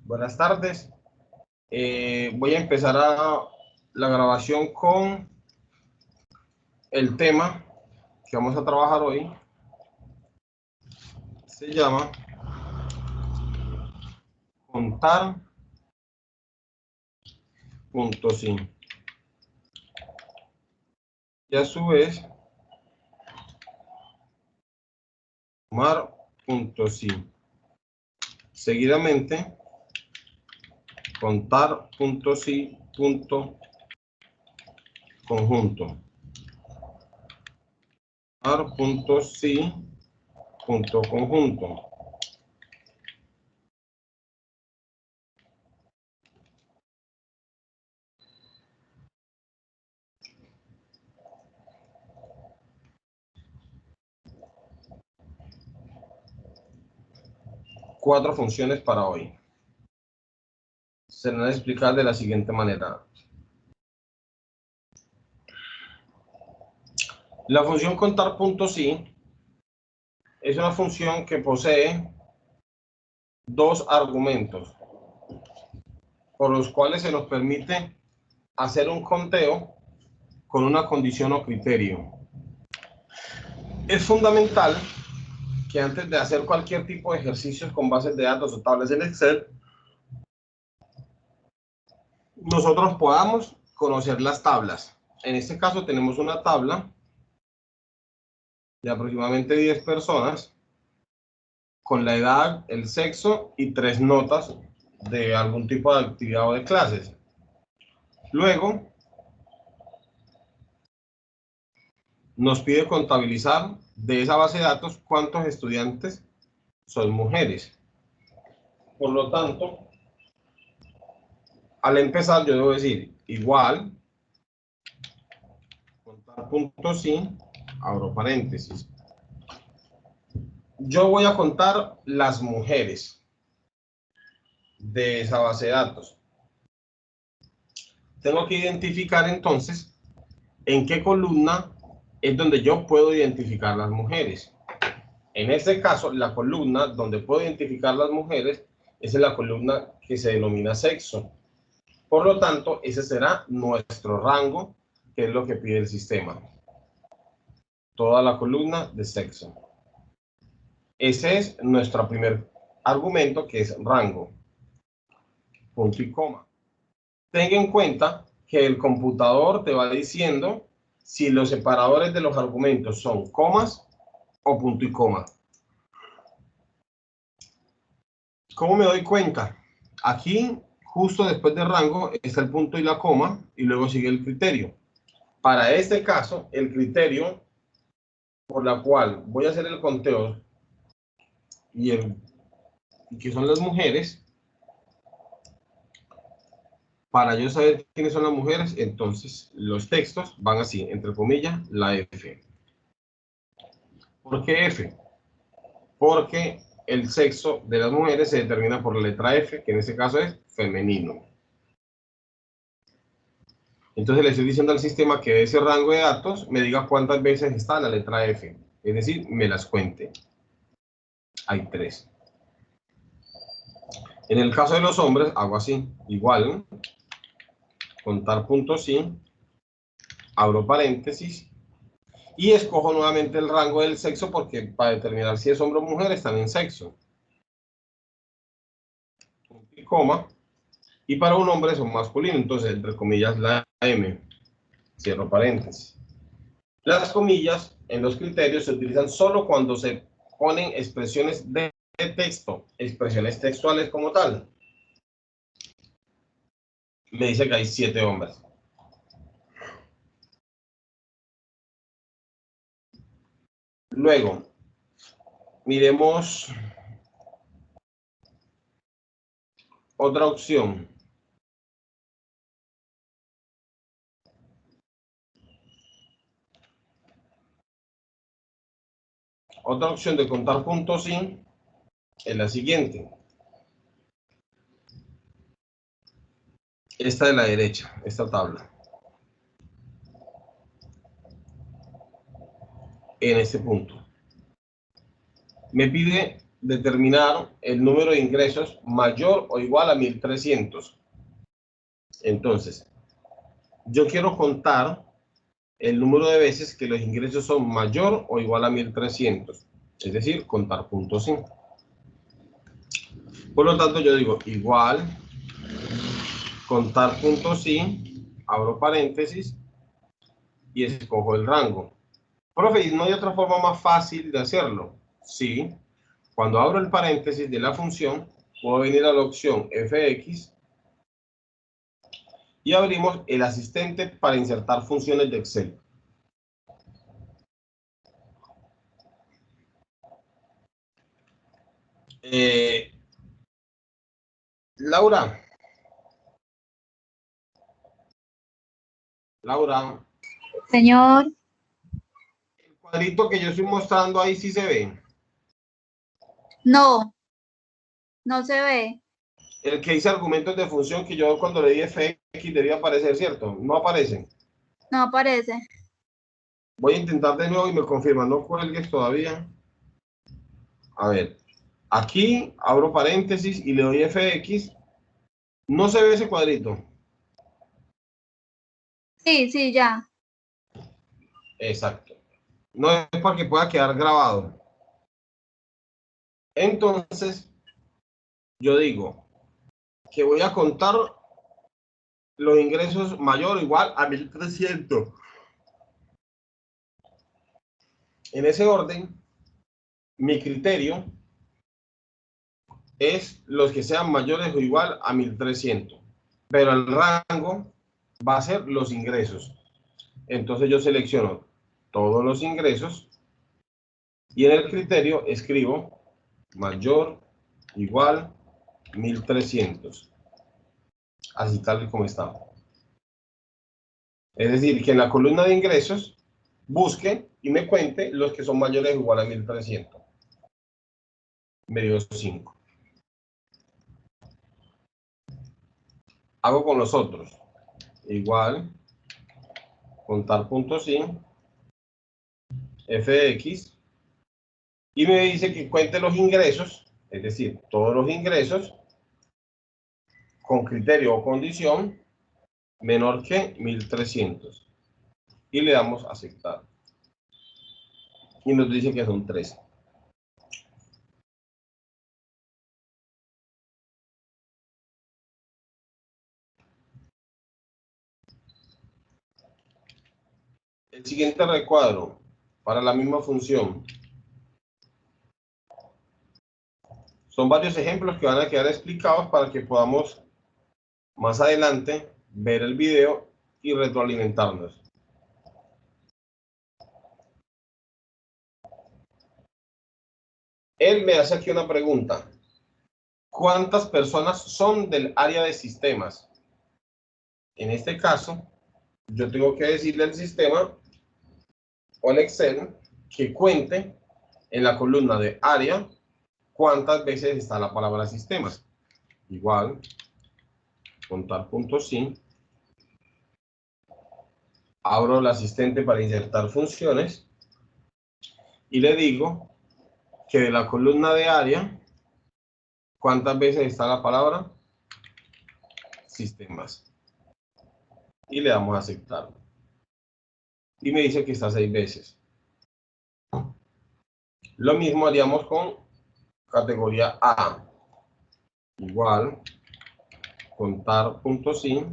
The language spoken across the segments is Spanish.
Buenas tardes. Voy a empezar la grabación con el tema que vamos a trabajar hoy. Se llama contar puntos sí. Y a su vez, sumar puntos sí. Seguidamente, contar puntos sí, punto conjunto. Contar puntos sí, punto conjunto. Cuatro funciones para hoy. Se van a explicar de la siguiente manera. La función contar puntos sí es una función que posee dos argumentos, por los cuales se nos permite hacer un conteo con una condición o criterio. Es fundamental que antes de hacer cualquier tipo de ejercicios con bases de datos o tablas en Excel, nosotros podamos conocer las tablas. En este caso tenemos una tabla de aproximadamente 10 personas con la edad, el sexo y 3 notas de algún tipo de actividad o de clases. Luego, nos pide contabilizar de esa base de datos cuántos estudiantes son mujeres. Por lo tanto, al empezar yo debo decir igual, contar puntos sí, abro paréntesis. Yo voy a contar las mujeres de esa base de datos. Tengo que identificar entonces en qué columna es donde yo puedo identificar las mujeres. En este caso, la columna donde puedo identificar las mujeres es en la columna que se denomina sexo. Por lo tanto, ese será nuestro rango, que es lo que pide el sistema. Toda la columna de sexo. Ese es nuestro primer argumento, que es rango. Punto y coma. Ten en cuenta que el computador te va diciendo si los separadores de los argumentos son comas o punto y coma. ¿Cómo me doy cuenta? Aquí, justo después de rango, está el punto y la coma, y luego sigue el criterio. Para este caso, el criterio por la cual voy a hacer el conteo y que son las mujeres, para yo saber quiénes son las mujeres, entonces los textos van así, entre comillas, la F. ¿Por qué F? Porque el sexo de las mujeres se determina por la letra F, que en este caso es femenino. Entonces le estoy diciendo al sistema que de ese rango de datos me diga cuántas veces está la letra F. Es decir, me las cuente. Hay 3. En el caso de los hombres, hago así, igual, contar puntos sí, abro paréntesis, y escojo nuevamente el rango del sexo porque para determinar si es hombre o mujer están en sexo. Punto y coma. Y para un hombre son masculino, entonces entre comillas la M. Cierro paréntesis. Las comillas en los criterios se utilizan solo cuando se ponen expresiones de texto, expresiones textuales como tal. Me dice que hay 7 hombres. Luego, miremos otra opción. Otra opción de contar puntos sí es la siguiente. Esta de la derecha, esta tabla. En este punto. Me pide determinar el número de ingresos mayor o igual a 1300. Entonces, yo quiero contar el número de veces que los ingresos son mayor o igual a 1300, es decir, contar puntos sí. Por lo tanto, yo digo igual, contar puntos sí, abro paréntesis y escojo el rango. Profe, ¿no hay otra forma más fácil de hacerlo? Sí. Cuando abro el paréntesis de la función, puedo venir a la opción fx y abrimos el asistente para insertar funciones de Excel. Laura, Señor, el cuadrito que yo estoy mostrando ahí sí se ve. no, no se ve. El que dice argumentos de función que yo cuando le di fx debía aparecer, ¿cierto? No aparece. No aparece. Voy a intentar de nuevo y me confirma, no cuelgues todavía. A ver, aquí abro paréntesis y le doy fx. No se ve ese cuadrito. Sí, sí, ya. Exacto. No es para que pueda quedar grabado. Entonces, yo digo que voy a contar los ingresos mayor o igual a 1300. En ese orden, mi criterio es los que sean mayores o igual a 1300. Pero el rango va a ser los ingresos. Entonces yo selecciono todos los ingresos y en el criterio escribo mayor igual 1300. Así tal y como está. Es decir, que en la columna de ingresos busque y me cuente los que son mayores o igual a 1300. Me dio 5. Hago con los otros. Igual, contar puntos sí, fx, y me dice que cuente los ingresos, es decir, todos los ingresos, con criterio o condición, menor que 1300. Y le damos a aceptar. Y nos dice que son 13. El siguiente recuadro, para la misma función. Son varios ejemplos que van a quedar explicados para que podamos más adelante ver el video y retroalimentarnos. Él me hace aquí una pregunta. ¿Cuántas personas son del área de sistemas? En este caso, yo tengo que decirle al sistema o al Excel que cuente en la columna de área cuántas veces está la palabra sistemas. Igual, contar puntos sí. Abro el asistente para insertar funciones y le digo que de la columna de área, ¿cuántas veces está la palabra sistemas? Y le damos a aceptar. Y me dice que está 6 veces. Lo mismo haríamos con categoría A. Igual, contar puntos sí.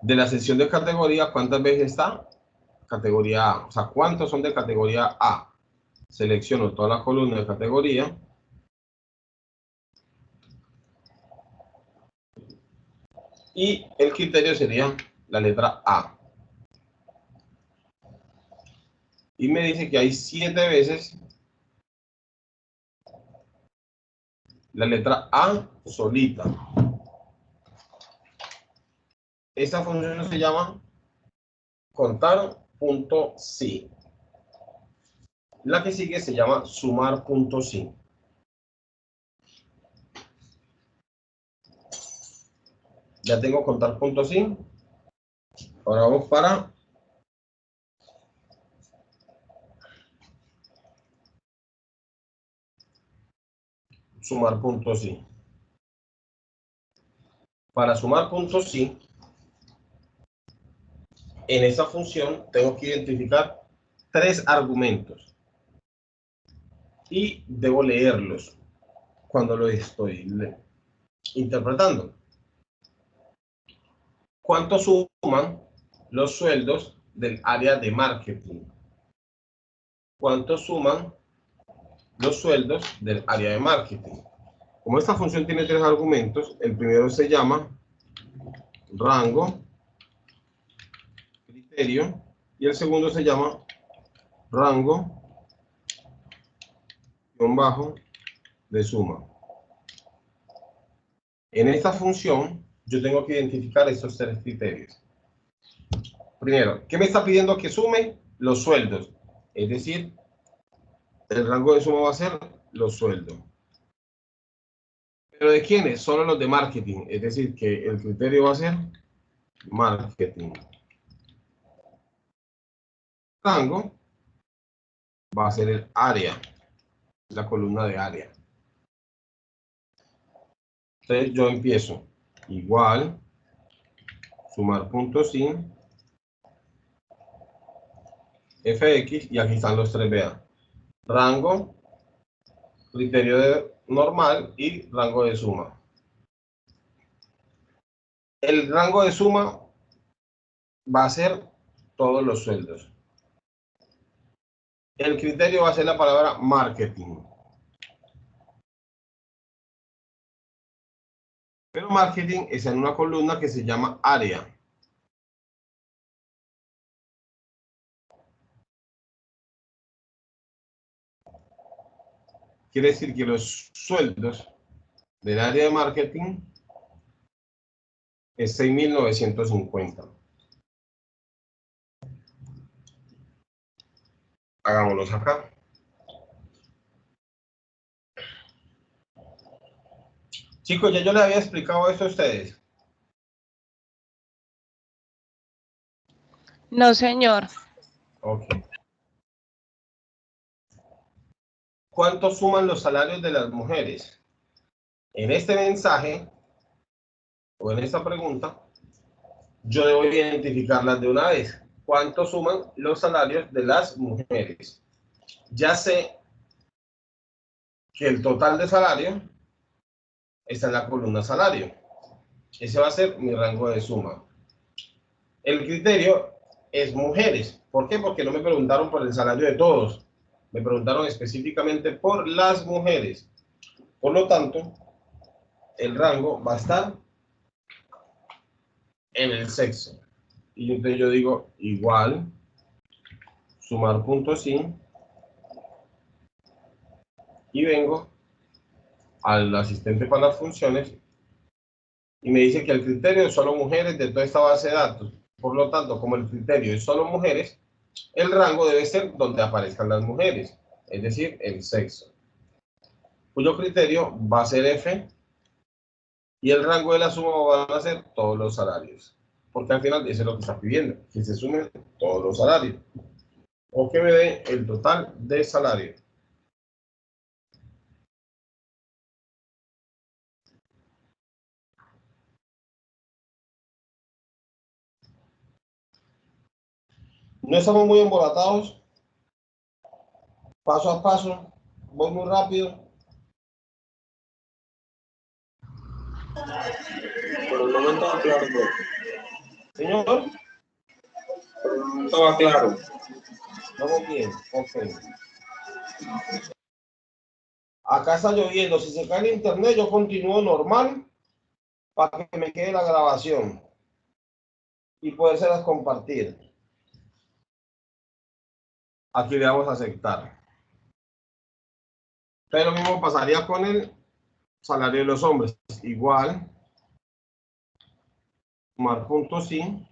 De la sección de categoría, ¿cuántas veces está? Categoría A. O sea, ¿cuántos son de categoría A? Selecciono toda la columna de categoría. Y el criterio sería la letra A. Y me dice que hay 7 veces la letra A solita. Esta función se llama contar.sí. La que sigue se llama sumar.sí. Ya tengo contar.sí. Ahora vamos para sumar puntos sí. Para sumar puntos sí, en esa función tengo que identificar 3 argumentos y debo leerlos cuando lo estoy interpretando. ¿Cuánto suman los sueldos del área de marketing? ¿Cuánto suman los sueldos del área de marketing? Como esta función tiene 3 argumentos, el primero se llama rango, criterio, y el segundo se llama rango, guión bajo, de suma. En esta función, yo tengo que identificar estos 3 criterios. Primero, ¿qué me está pidiendo que sume? Los sueldos. Es decir, el rango de suma va a ser los sueldos. ¿Pero de quiénes? Solo los de marketing. Es decir, que el criterio va a ser marketing. Rango va a ser el área, la columna de área. Entonces yo empiezo igual, sumar puntos sin, fx, y aquí están los 3, vean. Rango, criterio de normal y rango de suma. El rango de suma va a ser todos los sueldos. El criterio va a ser la palabra marketing. Pero marketing es en una columna que se llama área. Quiere decir que los sueldos del área de marketing es 6.950. Hagámoslos acá. Chicos, ya yo les había explicado esto a ustedes. No, señor. Ok. ¿Cuánto suman los salarios de las mujeres? En este mensaje, o en esta pregunta, yo debo identificarlas de una vez. ¿Cuánto suman los salarios de las mujeres? Ya sé que el total de salario está en la columna salario. Ese va a ser mi rango de suma. El criterio es mujeres. ¿Por qué? Porque no me preguntaron por el salario de todos. Me preguntaron específicamente por las mujeres. Por lo tanto, el rango va a estar en el sexo. Y entonces yo digo igual, sumar puntos sin, y vengo al asistente para las funciones y me dice que el criterio es solo mujeres de toda esta base de datos. Por lo tanto, como el criterio es solo mujeres, el rango debe ser donde aparezcan las mujeres, es decir, el sexo, cuyo criterio va a ser F, y el rango de la suma van a ser todos los salarios, porque al final eso es lo que está pidiendo, que se sumen todos los salarios, o que me dé el total de salario. No estamos muy embolatados, paso a paso, voy muy rápido. Pero no me estaba claro. Señor, No estaba claro. vamos bien, ok. Acá está lloviendo, si se cae el internet yo continúo normal para que me quede la grabación y podérselas compartir. Aquí le damos a aceptar. Pero lo mismo pasaría con el salario de los hombres. Igual, sumar puntos sin,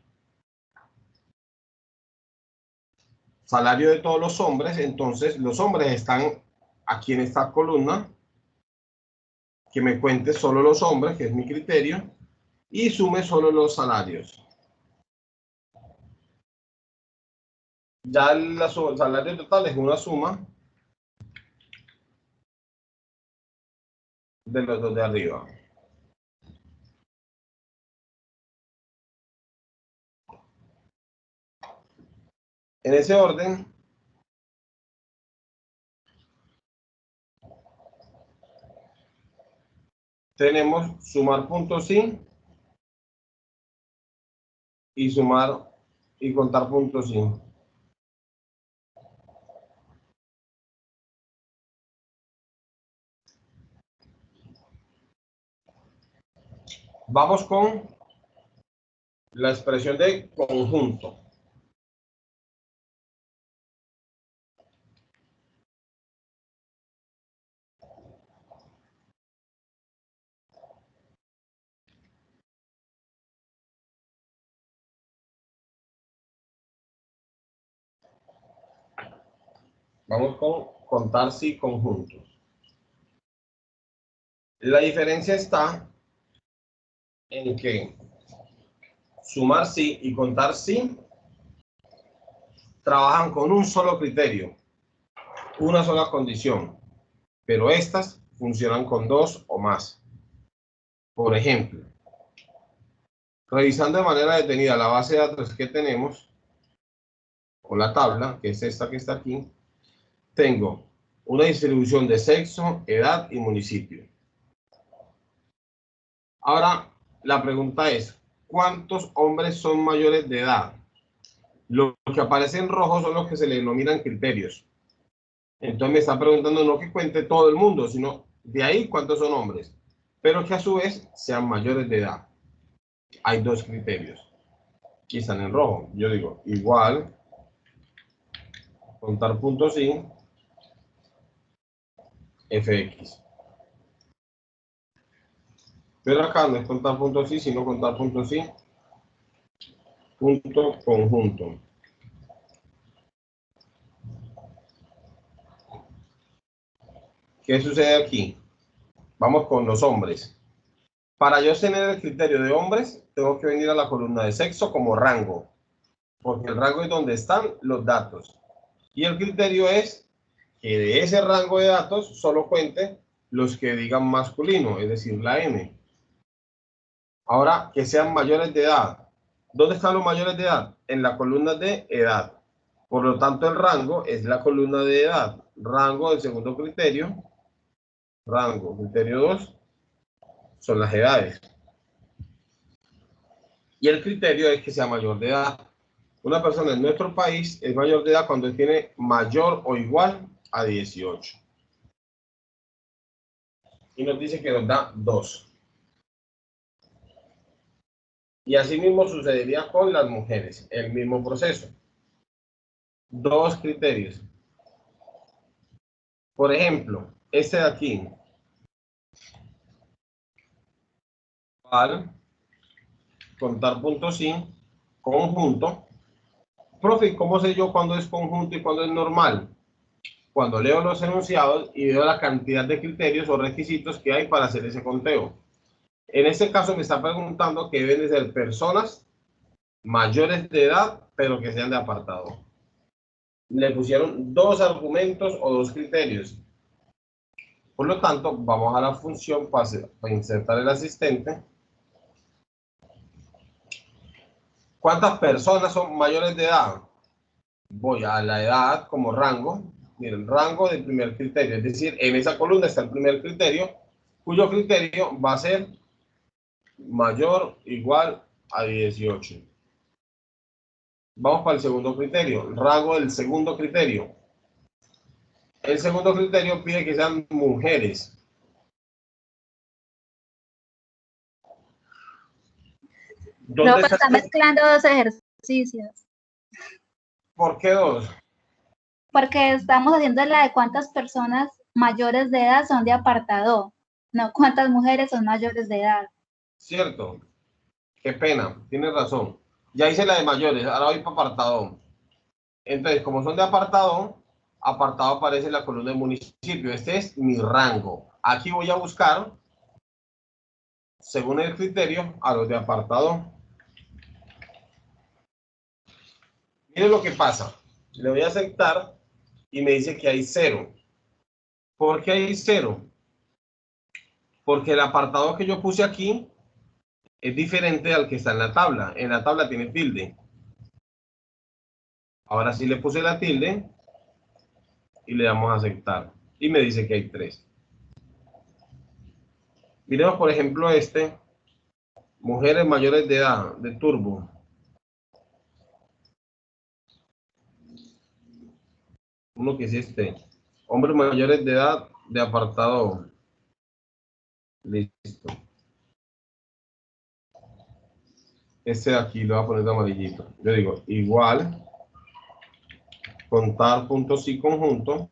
salario de todos los hombres. Entonces los hombres están aquí en esta columna, que me cuente solo los hombres, que es mi criterio, y sume solo los salarios. Ya el salario total es una suma de los dos de arriba. En ese orden, tenemos sumar puntos sí y sumar y contar puntos sí. Vamos con la expresión de conjunto. Vamos con contar sí conjuntos. La diferencia está en que sumar sí y contar sí trabajan con un solo criterio, una sola condición, pero estas funcionan con dos o más. Por ejemplo, revisando de manera detenida la base de datos que tenemos, o la tabla, que es esta que está aquí, tengo una distribución de sexo, edad y municipio. Ahora, la pregunta es, ¿cuántos hombres son mayores de edad? Los que aparecen en rojo son los que se le denominan criterios. Entonces me está preguntando no que cuente todo el mundo, sino de ahí cuántos son hombres, pero que a su vez sean mayores de edad. Hay dos criterios que están en rojo. Yo digo, igual, contar puntos sí, fx. Pero acá no es contar puntos sí, sino contar puntos sí, punto conjunto. ¿Qué sucede aquí? Vamos con los hombres. Para yo tener el criterio de hombres, tengo que venir a la columna de sexo como rango, porque el rango es donde están los datos. Y el criterio es que de ese rango de datos solo cuente los que digan masculino, es decir, la M. Ahora, que sean mayores de edad. ¿Dónde están los mayores de edad? En la columna de edad. Por lo tanto, el rango es la columna de edad. Rango del segundo criterio. Rango, criterio 2, son las edades. Y el criterio es que sea mayor de edad. Una persona en nuestro país es mayor de edad cuando tiene mayor o igual a 18. Y nos dice que nos da 2. Y así mismo sucedería con las mujeres, el mismo proceso. Dos criterios. Por ejemplo, este de aquí. Al contar puntos sí, conjunto. Profe, ¿cómo sé yo cuándo es conjunto y cuándo es normal? Cuando leo los enunciados y veo la cantidad de criterios o requisitos que hay para hacer ese conteo. En este caso me está preguntando que deben de ser personas mayores de edad, pero que sean de apartado. Le pusieron dos argumentos o dos criterios. Por lo tanto, vamos a la función para insertar el asistente. ¿Cuántas personas son mayores de edad? Voy a la edad como rango. Miren, rango del primer criterio. Es decir, en esa columna está el primer criterio, cuyo criterio va a ser mayor o igual a 18. Vamos para el segundo criterio, rango del segundo criterio. El segundo criterio pide que sean mujeres. No, pues está mezclando dos ejercicios. ¿Por qué dos? Porque estamos haciendo la de cuántas personas mayores de edad son de apartado, no cuántas mujeres son mayores de edad. Cierto. Qué pena, tienes razón. Ya hice la de mayores, ahora voy para apartado. Entonces, como son de apartado, apartado aparece en la columna de municipio. Este es mi rango. Aquí voy a buscar, según el criterio, a los de apartado. Miren lo que pasa. Le voy a aceptar y me dice que hay 0. ¿Por qué hay 0? porque el apartado que yo puse aquí es diferente al que está en la tabla. En la tabla tiene tilde. Ahora sí le puse la tilde y le damos a aceptar. Y me dice que hay 3. Miremos, por ejemplo, mujeres mayores de edad, de turbo. Uno que es hombres mayores de edad, de apartado. Listo. Este de aquí lo voy a poner de amarillito. Yo digo, igual, contar puntos y conjunto,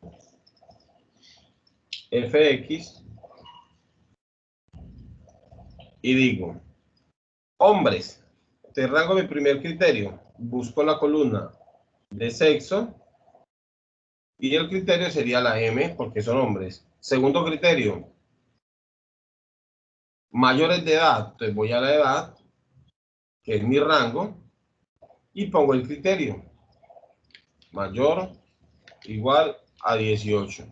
fx, y digo, hombres, te rango mi primer criterio, busco la columna de sexo, y el criterio sería la M, porque son hombres. Segundo criterio, mayores de edad, entonces voy a la edad, que es mi rango, y pongo el criterio, mayor igual a 18.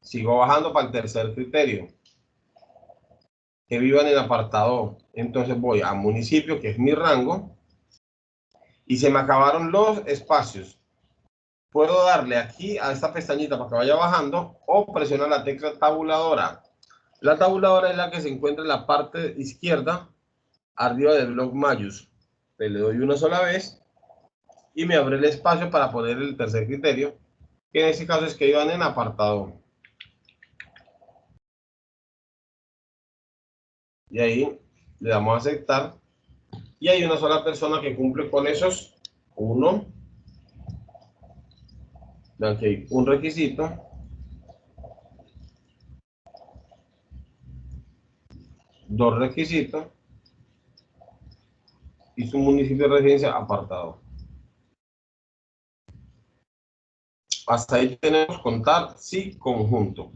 Sigo bajando para el tercer criterio, que vivan en el apartado. Entonces voy a municipio, que es mi rango, y se me acabaron los espacios. Puedo darle aquí a esta pestañita para que vaya bajando o presionar la tecla tabuladora. La tabuladora es la que se encuentra en la parte izquierda, arriba del bloc mayús. Le doy una sola vez y me abre el espacio para poner el tercer criterio, que en este caso es que iban en apartado. Y ahí le damos a aceptar. Y hay una sola persona que cumple con esos. Uno. Vean que hay un requisito. Dos requisitos. Y su municipio de residencia apartado. Hasta ahí tenemos contar sí conjunto.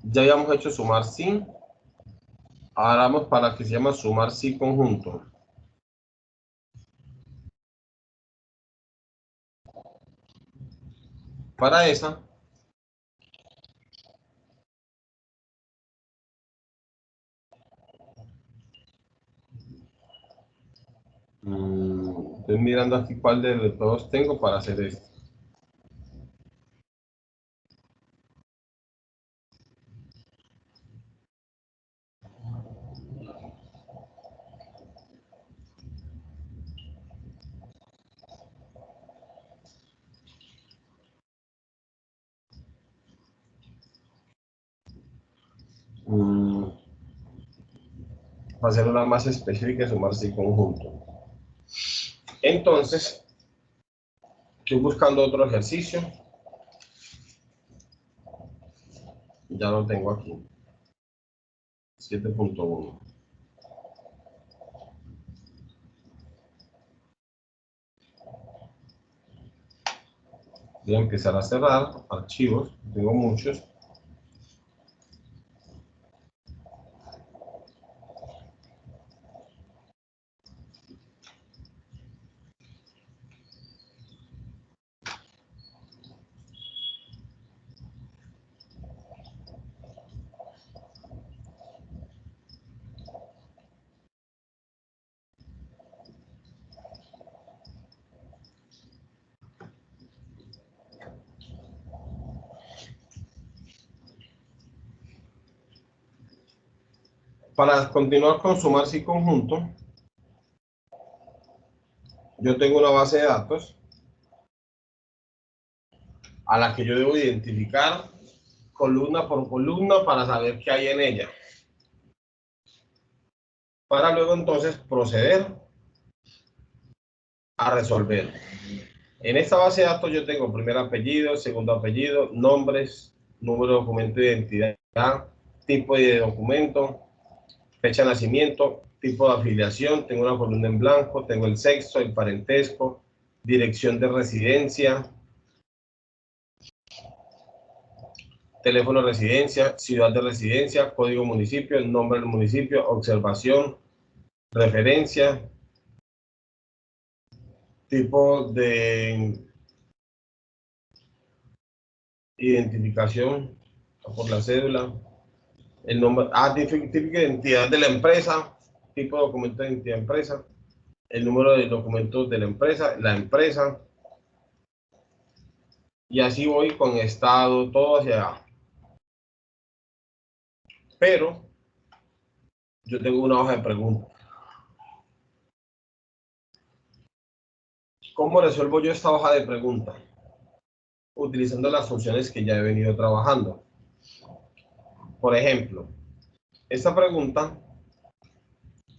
Ya habíamos hecho sumar sí. Ahora vamos para la que se llama sumar sí conjunto. Para esa, estoy mirando aquí cuál de todos tengo para hacer esto. Va a ser una más específica, sumar sí conjunto. Entonces, estoy buscando otro ejercicio. Ya lo tengo aquí. 7.1. Voy a empezar a cerrar archivos. Tengo muchos. Para continuar con sumar sí conjunto, yo tengo una base de datos a la que yo debo identificar columna por columna para saber qué hay en ella. Para luego entonces proceder a resolver. En esta base de datos yo tengo primer apellido, segundo apellido, nombres, número de documento de identidad, tipo de documento, fecha de nacimiento, tipo de afiliación, tengo una columna en blanco, tengo el sexo, el parentesco, dirección de residencia, teléfono de residencia, ciudad de residencia, código municipio, el nombre del municipio, observación, referencia, tipo de identificación por la cédula, el nombre, típica identidad de la empresa, tipo de documento de identidad de empresa, el número de documentos de la empresa, y así voy con estado, todo hacia abajo. Pero yo tengo una hoja de preguntas. ¿Cómo resuelvo yo esta hoja de preguntas? Utilizando las funciones que ya he venido trabajando. Por ejemplo, esta pregunta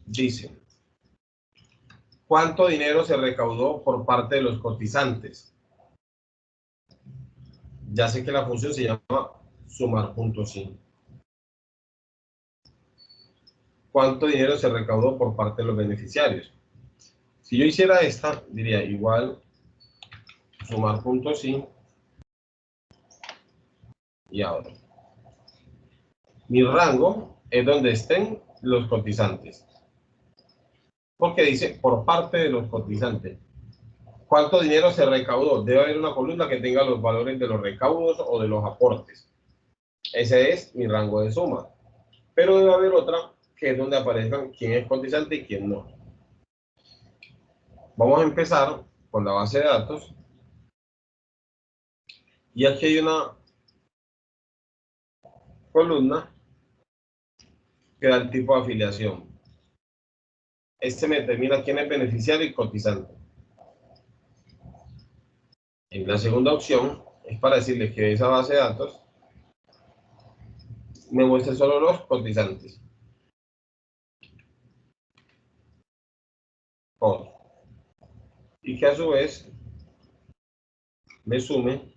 dice: ¿cuánto dinero se recaudó por parte de los cotizantes? Ya sé que la función se llama sumar puntos sí. ¿Cuánto dinero se recaudó por parte de los beneficiarios? Si yo hiciera esta, diría igual sumar puntos sí. Y ahora, mi rango es donde estén los cotizantes. Porque dice por parte de los cotizantes. ¿Cuánto dinero se recaudó? Debe haber una columna que tenga los valores de los recaudos o de los aportes. Ese es mi rango de suma. Pero debe haber otra que es donde aparezcan quién es cotizante y quién no. Vamos a empezar con la base de datos. Y aquí hay una columna que da el tipo de afiliación. Este me determina quién es beneficiario y cotizante. En la segunda opción es para decirles que esa base de datos me muestre solo los cotizantes. Por. Y que a su vez me sume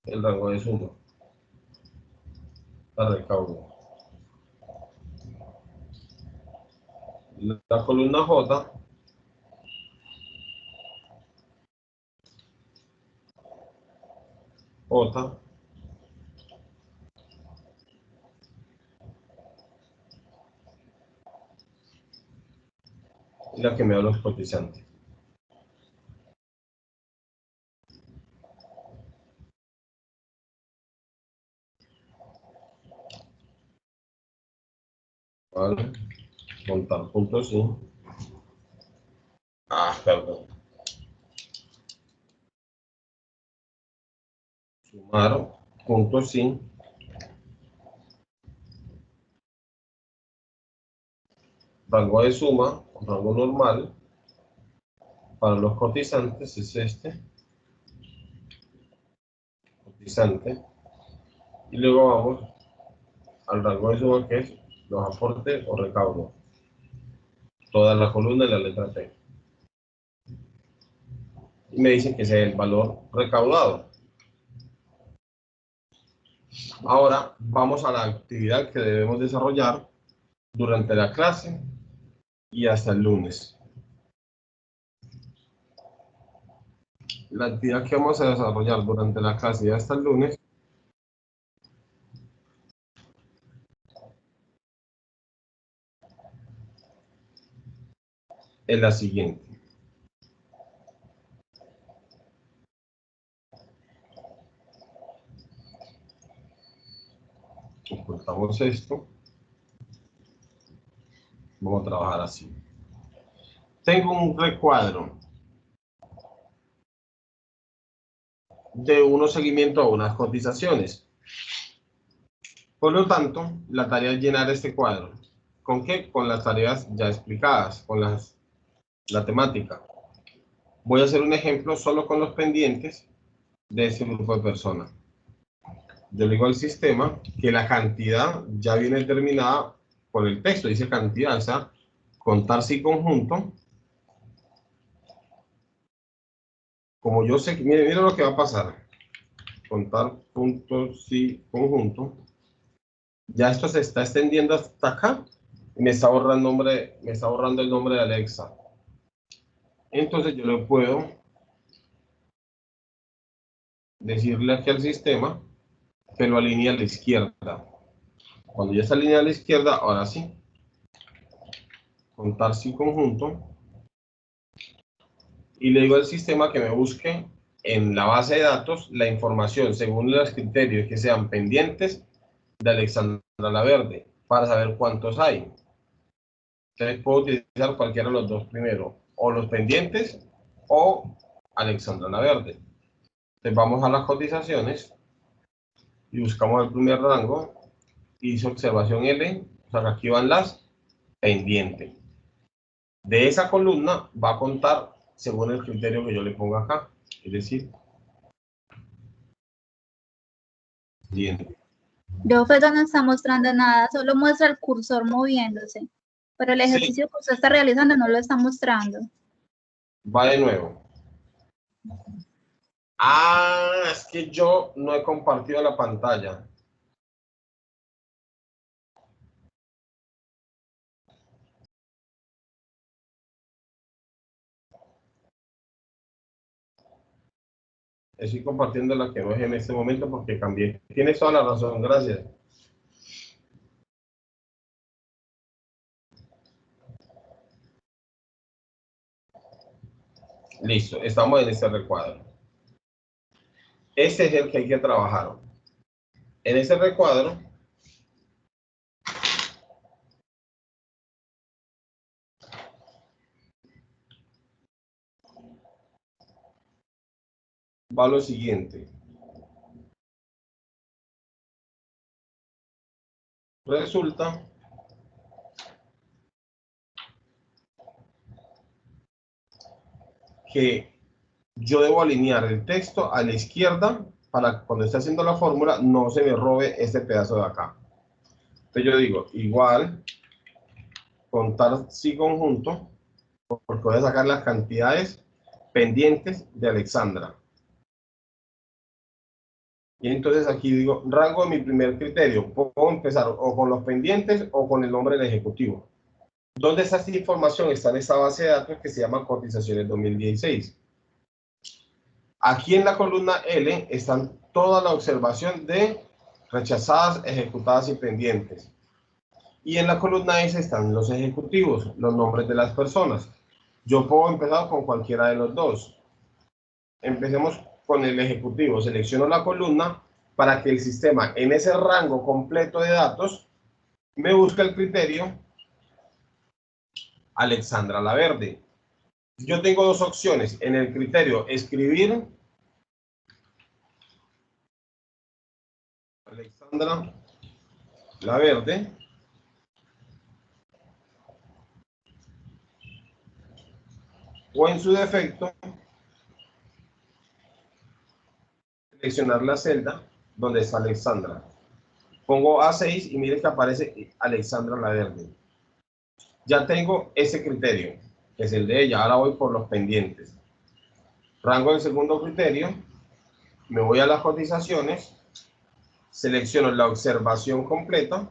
el rango de suma. La recaudo. La columna J es la que me da los cotizantes. Vale. Contar puntos sí. Perdón. Sumar puntos sí. Rango de suma, rango normal. Para los cotizantes es este. Cotizante. Y luego vamos al rango de suma que es los aportes o recaudos. Toda la columna y la letra T. Y me dicen que ese es el valor recaudado. Ahora vamos a la actividad que debemos desarrollar durante la clase y hasta el lunes. La actividad que vamos a desarrollar durante la clase y hasta el lunes es la siguiente. Ocultamos esto. Vamos a trabajar así. Tengo un recuadro de unos seguimientos a unas cotizaciones. Por lo tanto, la tarea es llenar este cuadro. ¿Con qué? Con las tareas ya explicadas, con la temática. Voy a hacer un ejemplo solo con los pendientes de este grupo de personas. Yo le digo al sistema que la cantidad ya viene determinada por el texto. Dice cantidad, o sea, contar si conjunto. Como yo sé que, mire lo que va a pasar. Contar puntos si conjunto. Ya esto se está extendiendo hasta acá. Y me está borrando el nombre de Alexa. Entonces yo le puedo decirle aquí al sistema que lo alinee a la izquierda. Cuando ya está alineado a la izquierda, ahora sí. Contar si conjunto. y le digo al sistema que me busque en la base de datos la información según los criterios que sean pendientes de Alexandra Laverde para saber cuántos hay. Entonces puedo utilizar cualquiera de los dos primero, o los pendientes o Alexandra Laverde. Entonces vamos a las cotizaciones y buscamos el primer rango, hice observación L, o sea que aquí van las pendientes. De esa columna va a contar según el criterio que yo le ponga acá, es decir, pendiente. Profe, no está mostrando nada, solo muestra el cursor moviéndose. Pero el ejercicio que usted está realizando no lo está mostrando. Va de nuevo. Ah, es que yo no he compartido la pantalla. Estoy compartiendo la que no es en este momento porque cambié. Tienes toda la razón, gracias. Listo, estamos en este recuadro. Este es el que hay que trabajar. En este recuadro va lo siguiente. Resulta que yo debo alinear el texto a la izquierda para que cuando esté haciendo la fórmula no se me robe este pedazo de acá. Entonces yo digo, igual, contar sí conjunto, porque voy a sacar las cantidades pendientes de Alexandra. Y entonces aquí digo, rango de mi primer criterio. Puedo empezar o con los pendientes o con el nombre del ejecutivo. ¿Dónde está esta información? Está en esta base de datos que se llama Cotizaciones 2016. Aquí en la columna L están toda la observación de rechazadas, ejecutadas y pendientes. Y en la columna S están los ejecutivos, los nombres de las personas. Yo puedo empezar con cualquiera de los dos. Empecemos con el ejecutivo. Selecciono la columna para que el sistema en ese rango completo de datos me busque el criterio Alexandra Laverde. Yo tengo dos opciones. En el criterio escribir Alexandra Laverde o en su defecto seleccionar la celda donde está Alexandra. Pongo A6 y miren que aparece Alexandra Laverde. Ya tengo ese criterio, que es el de ella. Ahora voy por los pendientes. Rango del segundo criterio, me voy a las cotizaciones, selecciono la observación completa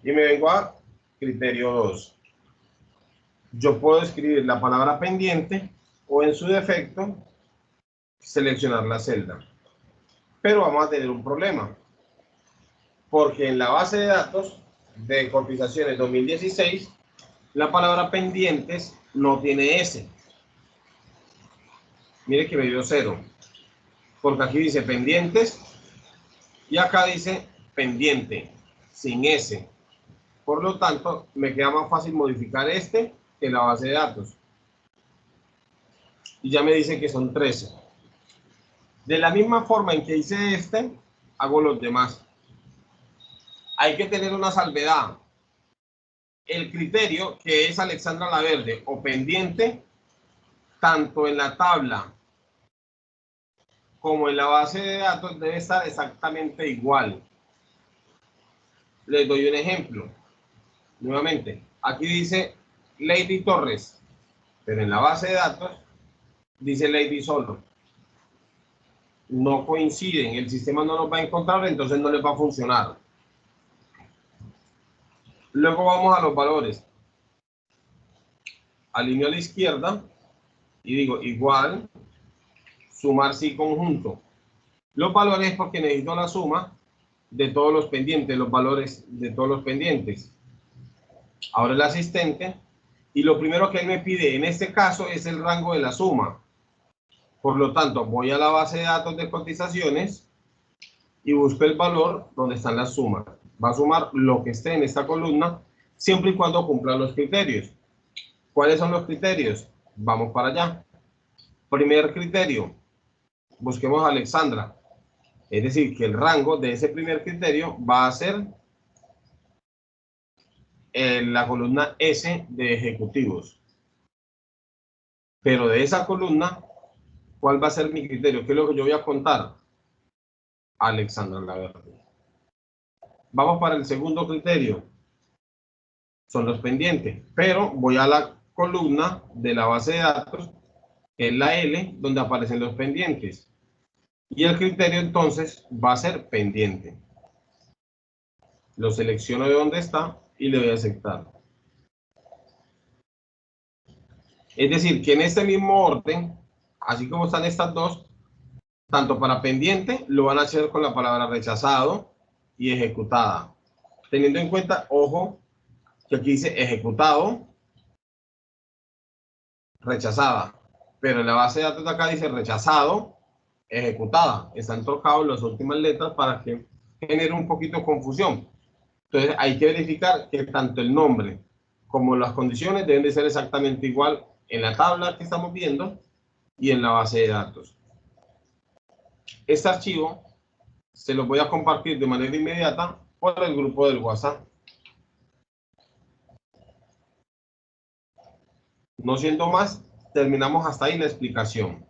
y me vengo a criterio 2. Yo puedo escribir la palabra pendiente o en su defecto seleccionar la celda. Pero vamos a tener un problema, porque en la base de datos de cotizaciones 2016 la palabra pendientes no tiene S. Mire que me dio 0, porque aquí dice pendientes y acá dice pendiente sin S. Por lo tanto, me queda más fácil modificar este que la base de datos. Y ya me dice que son 13. De la misma forma en que hice este, hago los demás. Hay que tener una salvedad. El criterio que es Alexandra Laverde o pendiente, tanto en la tabla como en la base de datos debe estar exactamente igual. Les doy un ejemplo. Nuevamente, aquí dice Lady Torres, pero en la base de datos dice Lady solo. No coinciden, el sistema no los va a encontrar, entonces no les va a funcionar. Luego vamos a los valores. Alineo a la izquierda y digo igual, sumar sí conjunto. Los valores porque necesito la suma de todos los pendientes, los valores de todos los pendientes. Ahora el asistente Y lo primero que él me pide en este caso es el rango de la suma. Por lo tanto, voy a la base de datos de cotizaciones y busco el valor donde están las sumas. Va a sumar lo que esté en esta columna, siempre y cuando cumpla los criterios. ¿Cuáles son los criterios? Vamos para allá. Primer criterio, busquemos a Alexandra. Es decir, que el rango de ese primer criterio va a ser en la columna S de ejecutivos. Pero de esa columna, ¿cuál va a ser mi criterio? ¿Qué es lo que yo voy a contar? Alexandra Laverde. Vamos para el segundo criterio. Son los pendientes. Pero voy a la columna de la base de datos, que es la L, donde aparecen los pendientes. Y el criterio entonces va a ser pendiente. Lo selecciono de donde está y le doy a aceptar. Es decir, que en este mismo orden, así como están estas dos, tanto para pendiente, lo van a hacer con la palabra rechazado y ejecutada. Teniendo en cuenta, ojo, que aquí dice ejecutado, rechazada. Pero en la base de datos de acá dice rechazado, ejecutada. Están trocados las últimas letras para que genere un poquito de confusión. Entonces hay que verificar que tanto el nombre como las condiciones deben de ser exactamente igual en la tabla que estamos viendo y en la base de datos. Este archivo se los voy a compartir de manera inmediata por el grupo del WhatsApp. No siendo más, terminamos hasta ahí la explicación.